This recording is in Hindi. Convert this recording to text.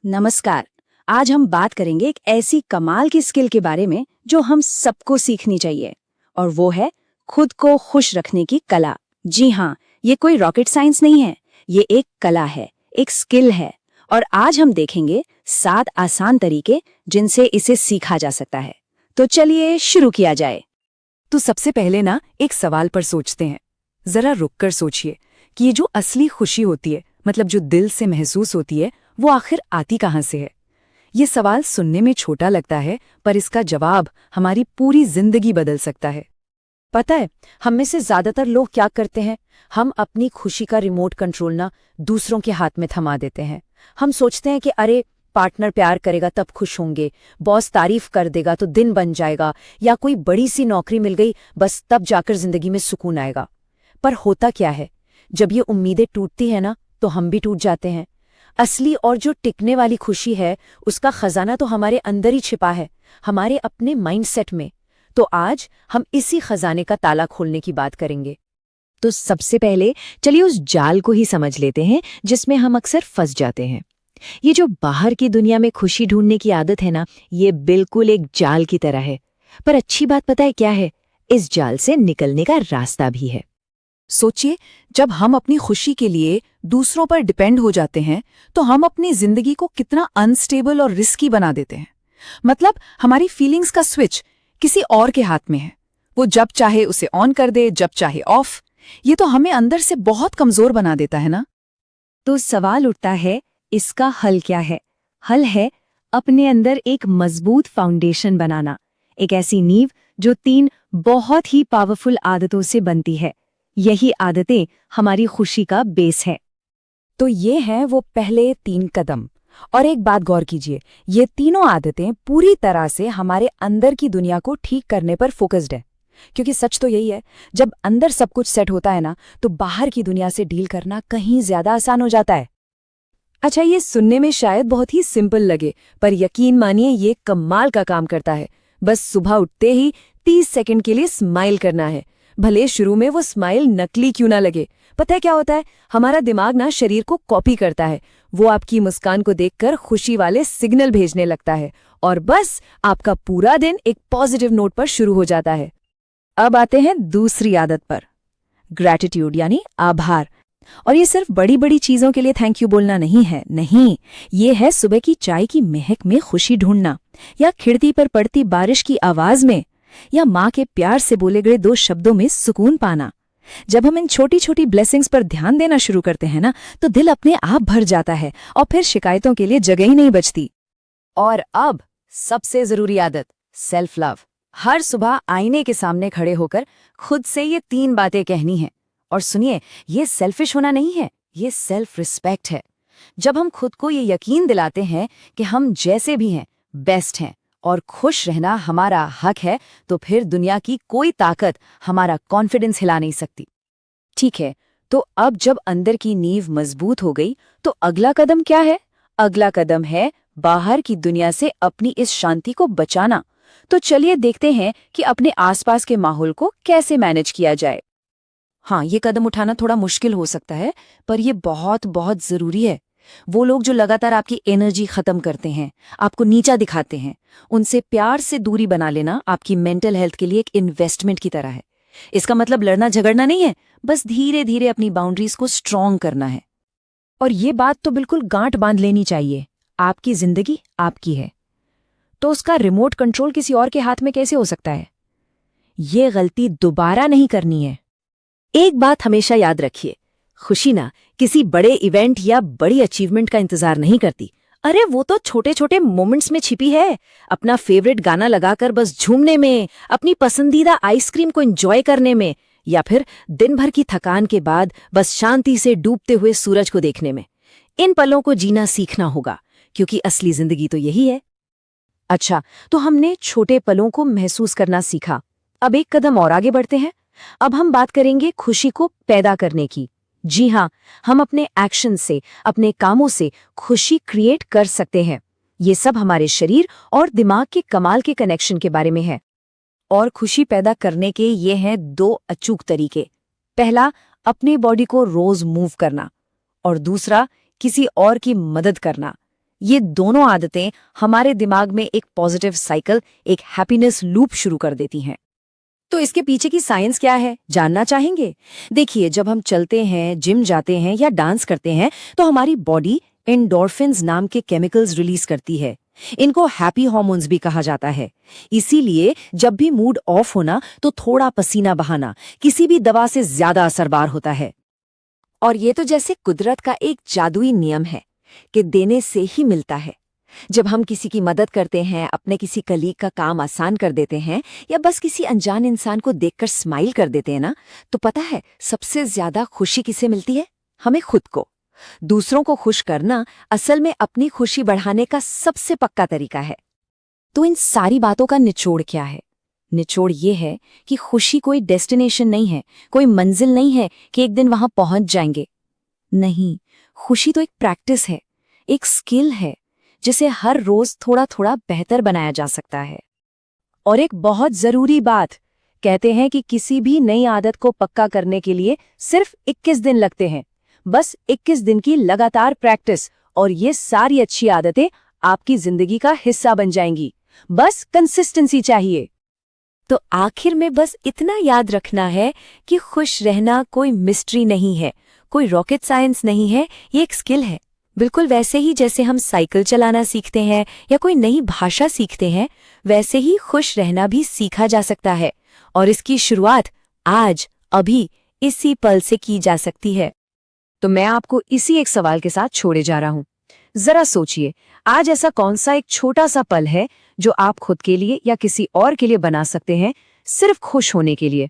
नमस्कार। आज हम बात करेंगे एक ऐसी कमाल की स्किल के बारे में जो हम सबको सीखनी चाहिए, और वो है खुद को खुश रखने की कला। जी हाँ, ये कोई रॉकेट साइंस नहीं है, ये एक कला है, एक स्किल है। और आज हम देखेंगे 7 आसान तरीके जिनसे इसे सीखा जा सकता है। तो चलिए शुरू किया जाए। तो सबसे पहले ना एक सवाल पर सोचते हैं। जरा रुककर सोचिए कि ये जो असली खुशी होती है, मतलब जो दिल से महसूस होती है, वो आखिर आती कहाँ से है। ये सवाल सुनने में छोटा लगता है, पर इसका जवाब हमारी पूरी जिंदगी बदल सकता है। पता है, हम में से ज्यादातर लोग क्या करते हैं? हम अपनी खुशी का रिमोट कंट्रोल ना दूसरों के हाथ में थमा देते हैं। हम सोचते हैं कि अरे, पार्टनर प्यार करेगा तब खुश होंगे, बॉस तारीफ कर देगा तो दिन बन जाएगा, या कोई बड़ी सी नौकरी मिल गई, बस तब जाकर जिंदगी में सुकून आएगा। पर होता क्या है, जब ये उम्मीदें टूटती हैं ना, तो हम भी टूट जाते हैं। असली और जो टिकने वाली खुशी है, उसका खजाना तो हमारे अंदर ही छिपा है, हमारे अपने माइंडसेट में। तो आज हम इसी खजाने का ताला खोलने की बात करेंगे। तो सबसे पहले चलिए उस जाल को ही समझ लेते हैं जिसमें हम अक्सर फंस जाते हैं। ये जो बाहर की दुनिया में खुशी ढूंढने की आदत है ना, ये बिल्कुल एक जाल की तरह है। पर अच्छी बात पता है क्या है? इस जाल से निकलने का रास्ता भी है। सोचिए, जब हम अपनी खुशी के लिए दूसरों पर डिपेंड हो जाते हैं, तो हम अपनी जिंदगी को कितना अनस्टेबल और रिस्की बना देते हैं। मतलब हमारी फीलिंग्स का स्विच किसी और के हाथ में है। वो जब चाहे उसे ऑन कर दे, जब चाहे ऑफ। ये तो हमें अंदर से बहुत कमजोर बना देता है ना। तो सवाल उठता है, इसका हल क्या है? हल है अपने अंदर एक मजबूत फाउंडेशन बनाना, एक ऐसी नींव जो 3 बहुत ही पावरफुल आदतों से बनती है। यही आदतें हमारी खुशी का बेस है। तो ये हैं वो पहले 3 कदम। और एक बात गौर कीजिए, ये तीनों आदतें पूरी तरह से हमारे अंदर की दुनिया को ठीक करने पर फोकस्ड है। क्योंकि सच तो यही है, जब अंदर सब कुछ सेट होता है ना, तो बाहर की दुनिया से डील करना कहीं ज्यादा आसान हो जाता है। अच्छा, ये सुनने में शायद बहुत ही सिंपल लगे, पर यकीन मानिए ये कमाल का काम करता है। बस सुबह उठते ही 30 सेकंड के लिए स्माइल करना है। भले शुरू में वो स्माइल नकली क्यों ना लगे। पता है क्या होता है, हमारा दिमाग ना शरीर को कॉपी करता है। वो आपकी मुस्कान को देखकर खुशी वाले सिग्नल भेजने लगता है, और बस आपका पूरा दिन एक पॉजिटिव नोट पर शुरू हो जाता है। अब आते हैं दूसरी आदत पर, ग्रैटिट्यूड यानी आभार। और ये सिर्फ बड़ी बड़ी चीजों के लिए थैंक यू बोलना नहीं है, नहीं, ये है सुबह की चाय की महक में खुशी ढूंढना, या खिड़की पर पड़ती बारिश की आवाज में, या माँ के प्यार से बोले गए 2 शब्दों में सुकून पाना। जब हम इन छोटी छोटी ब्लेसिंग्स पर ध्यान देना शुरू करते हैं ना, तो दिल अपने आप भर जाता है और फिर शिकायतों के लिए जगह ही नहीं बचती। और अब सबसे जरूरी आदत, सेल्फ लव। हर सुबह आईने के सामने खड़े होकर खुद से ये 3 बातें कहनी है। और सुनिए, ये सेल्फिश होना नहीं है, ये सेल्फ रिस्पेक्ट है। जब हम खुद को ये यकीन दिलाते हैं कि हम जैसे भी हैं, बेस्ट हैं, और खुश रहना हमारा हक है, तो फिर दुनिया की कोई ताकत हमारा कॉन्फिडेंस हिला नहीं सकती। ठीक है, तो अब जब अंदर की नींव मजबूत हो गई, तो अगला कदम क्या है? अगला कदम है बाहर की दुनिया से अपनी इस शांति को बचाना। तो चलिए देखते हैं कि अपने आसपास के माहौल को कैसे मैनेज किया जाए। हाँ, ये कदम उठाना थोड़ा मुश्किल हो सकता है, पर ये बहुत बहुत जरूरी है। वो लोग जो लगातार आपकी एनर्जी खत्म करते हैं, आपको नीचा दिखाते हैं, उनसे प्यार से दूरी बना लेना आपकी मेंटल हेल्थ के लिए एक इन्वेस्टमेंट की तरह है। इसका मतलब लड़ना झगड़ना नहीं है, बस धीरे धीरे अपनी बाउंड्रीज को स्ट्रॉन्ग करना है। और ये बात तो बिल्कुल गांठ बांध लेनी चाहिए, आपकी जिंदगी आपकी है, तो उसका रिमोट कंट्रोल किसी और के हाथ में कैसे हो सकता है? ये गलती दोबारा नहीं करनी है। एक बात हमेशा याद रखिए, खुशी ना किसी बड़े इवेंट या बड़ी अचीवमेंट का इंतजार नहीं करती। अरे वो तो छोटे छोटे मोमेंट्स में छिपी है। अपना फेवरेट गाना लगाकर बस झूमने में, अपनी पसंदीदा आइसक्रीम को एंजॉय करने में, या फिर दिन भर की थकान के बाद बस शांति से डूबते हुए सूरज को देखने में। इन पलों को जीना सीखना होगा, क्योंकि असली जिंदगी तो यही है। अच्छा, तो हमने छोटे पलों को महसूस करना सीखा। अब एक कदम और आगे बढ़ते हैं। अब हम बात करेंगे खुशी को पैदा करने की। जी हाँ, हम अपने एक्शन से, अपने कामों से खुशी क्रिएट कर सकते हैं। ये सब हमारे शरीर और दिमाग के कमाल के कनेक्शन के बारे में है। और खुशी पैदा करने के ये हैं 2 अचूक तरीके। पहला, अपने बॉडी को रोज मूव करना, और दूसरा, किसी और की मदद करना, ये दोनों आदतें हमारे दिमाग में एक पॉजिटिव साइकिल, एक हैप्पीनेस लूप शुरू कर देती हैं। तो इसके पीछे की साइंस क्या है, जानना चाहेंगे? देखिए, जब हम चलते हैं, जिम जाते हैं या डांस करते हैं तो हमारी बॉडी एंडोर्फिन्स नाम के केमिकल्स रिलीज करती है। इनको हैप्पी हार्मोन्स भी कहा जाता है। इसीलिए जब भी मूड ऑफ होना तो थोड़ा पसीना बहाना किसी भी दवा से ज्यादा असरदार होता है। और ये तो जैसे कुदरत का एक जादुई नियम है कि देने से ही मिलता है। जब हम किसी की मदद करते हैं, अपने किसी कलीग का काम आसान कर देते हैं या बस किसी अनजान इंसान को देखकर स्माइल कर देते हैं ना, तो पता है सबसे ज्यादा खुशी किसे मिलती है? हमें खुद को। दूसरों को खुश करना असल में अपनी खुशी बढ़ाने का सबसे पक्का तरीका है। तो इन सारी बातों का निचोड़ क्या है? निचोड़ ये है कि खुशी कोई डेस्टिनेशन नहीं है, कोई मंजिल नहीं है कि एक दिन वहां पहुंच जाएंगे। नहीं, खुशी तो एक प्रैक्टिस है, एक स्किल है जिसे हर रोज थोड़ा थोड़ा बेहतर बनाया जा सकता है। और एक बहुत जरूरी बात, कहते हैं कि किसी भी नई आदत को पक्का करने के लिए सिर्फ 21 दिन लगते हैं। बस 21 दिन की लगातार प्रैक्टिस और ये सारी अच्छी आदतें आपकी जिंदगी का हिस्सा बन जाएंगी। बस कंसिस्टेंसी चाहिए। तो आखिर में बस इतना याद रखना है कि खुश रहना कोई मिस्ट्री नहीं है, कोई रॉकेट साइंस नहीं है, ये एक स्किल है। बिल्कुल वैसे ही जैसे हम साइकिल चलाना सीखते हैं या कोई नई भाषा सीखते हैं, वैसे ही खुश रहना भी सीखा जा सकता है। और इसकी शुरुआत आज, अभी, इसी पल से की जा सकती है। तो मैं आपको इसी एक सवाल के साथ छोड़े जा रहा हूं। जरा सोचिए, आज ऐसा कौन सा एक छोटा सा पल है जो आप खुद के लिए या किसी और के लिए बना सकते हैं, सिर्फ खुश होने के लिए।